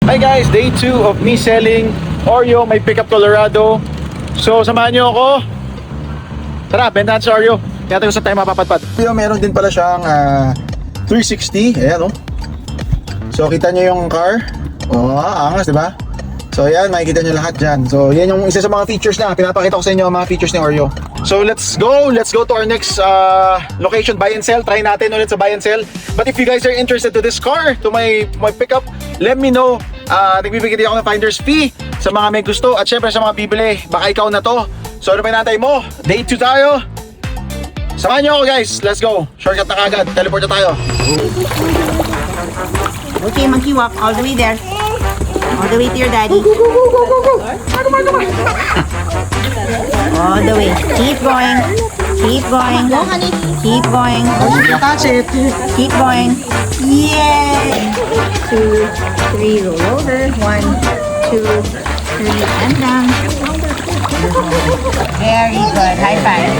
Hi guys, day 2 of me selling Oreo, may pickup Colorado. So samahan nyo ako. Tara, bentahan sa Oreo. Kaya tayo sa tayo mapapadpad. Pero meron din pala siyang 360. Ayan, oh. So kita nyo yung car. Oh, angas, diba? So yan, makikita nyo lahat dyan. So yan yung isa sa mga features na pinapakita ko sa inyo, mga features ni Oreo. So let's go to our next location, buy and sell. Try natin ulit sa buy and sell. But if you guys are interested to this car, to my pickup, let me know. Nagbibigay din ako ng finder's fee sa mga may gusto at syempre sa mga bibili. Baka ikaw na to. So ano pa hinatay mo? Day 2 tayo. Samahan nyo ako guys. Let's go. Shortcut na kagad. Teleport na tayo. Okay, monkey walk all the way there. All the way to your daddy. All the way. Keep going. Keep going. Go, honey. Keep going. That's it. Keep going. Yay! 2, 3, roll over. 1, 2, 3, and down. Very good. High five.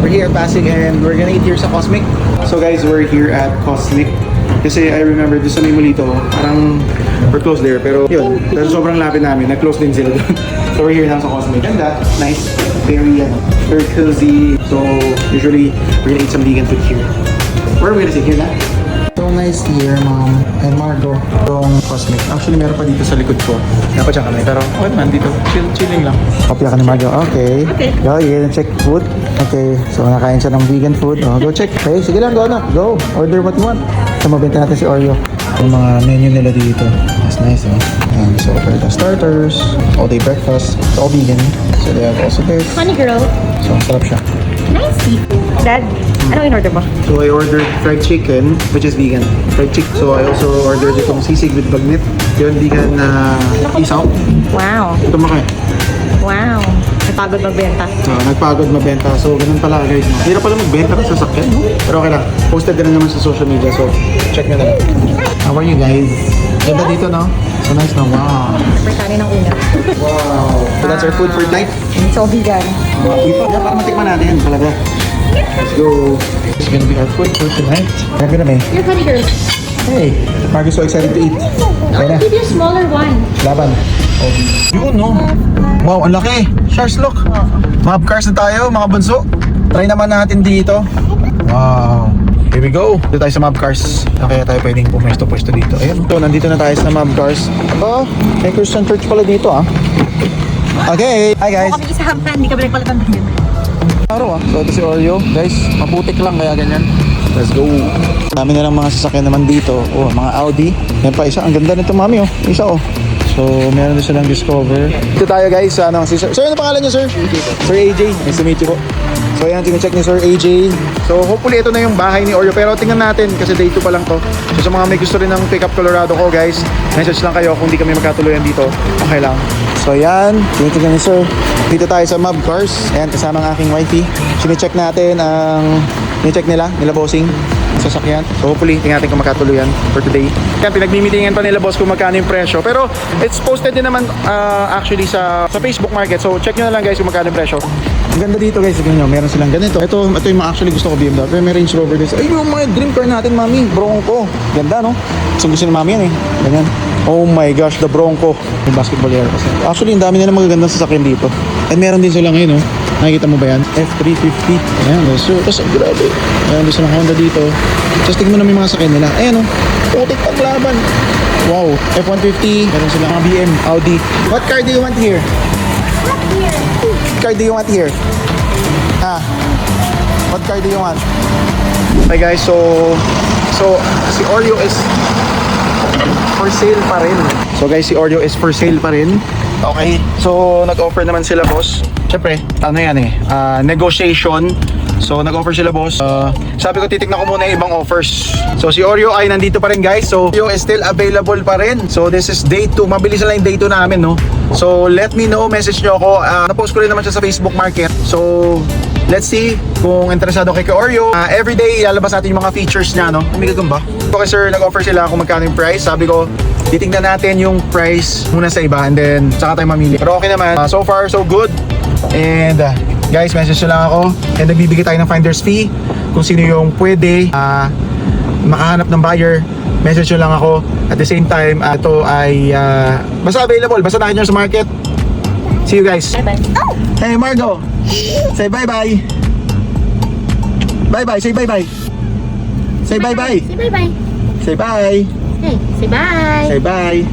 We're here at Pasig and we're gonna eat here sa Cosmic. So guys, we're here at Cosmic. Kasi I remember doon sa Mimolito, parang we're close there. Pero yun, dahil sobrang lapit namin, nag-close din sila doon. So we're here now sa Cosmic. And that, nice, very cozy. So usually, we're gonna eat some vegan food here. Where are we gonna sit? Here na? So nice here, Mom and Margo. Itong Cosmic. Actually, meron pa dito sa likod ko. Dapat siya kami. Pero okay man, dito. Chilling lang. Kopya ka ni Margo. Okay. Go, you're gonna check food. Okay. So nakain siya ng vegan food. Oh, go check. Okay, sige lang. Go na. Go. Order what you want. So mabenta natin si Oreo. Yung mga menu nila dito. That's nice, eh? And so, for the starters, all-day breakfast. It's all vegan. So they have also this. Honey girl. So, ang sarap siya. Nice seafood. Dad, ano in-order mo? So I ordered fried chicken, which is vegan. Fried chicken. So I also ordered itong sisig with bagnit. Yun, vegan na isaw. Wow. Ito makain. Wow. Napagod magbenta. So, nagpagod mabenta. So, ganun pala guys. No? Hirap pala magbenta ng sasakyan. No? Pero okay lang. Posted din naman sa social media. So, check nyo na lang. How are you guys? Ganda dito, no? So nice, no? Wow. Super kanin ng una. Wow. So, that's our food for tonight. It's all vegan. Ipa, para matikman natin talaga. Let's go. It's gonna be our food for tonight. Grabe na, may. Your honey girl. Hey, Marcus so excited to eat. Kaya na. I'll give you a smaller one. Laban. Oh. Yun, no? Wow, ang laki. Sharks, look. Mob cars na tayo, mga bunso. Try naman natin dito. Wow. Here we go. Dito tayo sa mob cars. Kaya tayo pwedeng pumesto-pwesto dito. Ayun. So, nandito na tayo sa mob cars. Aba, may Christian church pala dito, ah. Okay. Hi, guys. Kami isa hampan, hindi ka pinagpalitan din. Araw, ah. So, ito si Oreo. Guys, maputik lang kaya ganyan. Let's go. Dami na lang mga sasakyan naman dito. Oh, mga Audi. Yan pa isa. Ang ganda nito, mami, oh. Isa, oh. So, meron din silang Discover. Dito tayo guys sa si Sir. Sir, ano pangalan niyo, Sir? Sir AJ. Nice to meet you po. So, ayan, tine-check ni Sir AJ. So, hopefully ito na yung bahay ni Oreo. Pero tingnan natin kasi day 2 pa lang to. So, sa mga may gusto rin ng pickup Colorado ko, guys, message lang kayo kung di kami magkatuluyan dito. Okay lang. So, ayan, tinitingnan ni Sir. Dito tayo sa Mob Cars. Ayan, kasama ang aking wifey. Sine-check natin ang ni-check nila bossing sasakyan. So hopefully, tingnan natin kung makatuluyan for today. Yan, pinagmimitingan pa nila boss kung magkano yung presyo. Pero it's posted din naman actually sa Facebook Market. So check nyo na lang guys kung magkano yung presyo. Ang ganda dito guys, tignan nyo, meron silang ganito. Ito yung mga actually gusto ko BMW. Pero may Range Rover din. Ay, yung mga dream car natin, mami. Bronco. Ganda, no? Gusto ni mami yan eh. Ganyan. Oh my gosh, the Bronco. Yung basketball yard kasi. Actually, ang dami nila magagandang sasakyan dito. And meron din sila ngayon, no? Nakikita mo ba yan? F350. Ayan, so, tapos grabe. Ayan, doon silang Honda dito. Tapos tignan mo naman yung mga sakyan nila. Ayan, no? Putik paglaban. Wow, F150. Meron silang mga BM, Audi. What car do you want here? What car do you want here? What car do you want? Hi guys, so si Oreo is for sale pa rin. So guys, si Oreo is for sale pa rin. Okay, so nag-offer naman sila boss. Siyempre, ano yan eh, negotiation. So nag-offer sila boss. Sabi ko titignan ko muna yung ibang offers. So si Oreo ay nandito pa rin guys. So Oreo is still available pa rin. So this is day 2. Mabilis na lang yung day 2 namin, no? So let me know, message nyo ako. Na-post ko rin naman siya sa Facebook Market. So let's see kung interesado kay Oreo. Everyday ilalabas natin yung mga features niya, no? May gagamba. Okay sir, nag-offer sila kung magkano yung price. Sabi ko, titignan natin yung price muna sa iba and then saka tayo mamili. Pero okay naman, so far so good. And guys, message nyo lang ako. And nagbibigay tayo ng finder's fee kung sino yung pwede makahanap ng buyer message nyo lang ako. At the same time, ito ay basta available, basta nakita nyo sa market. See you guys. Bye-bye. Hey Margo, say bye-bye. Bye-bye, say bye-bye. Say bye-bye. Say bye-bye. Say bye. Hey, say bye. Say bye.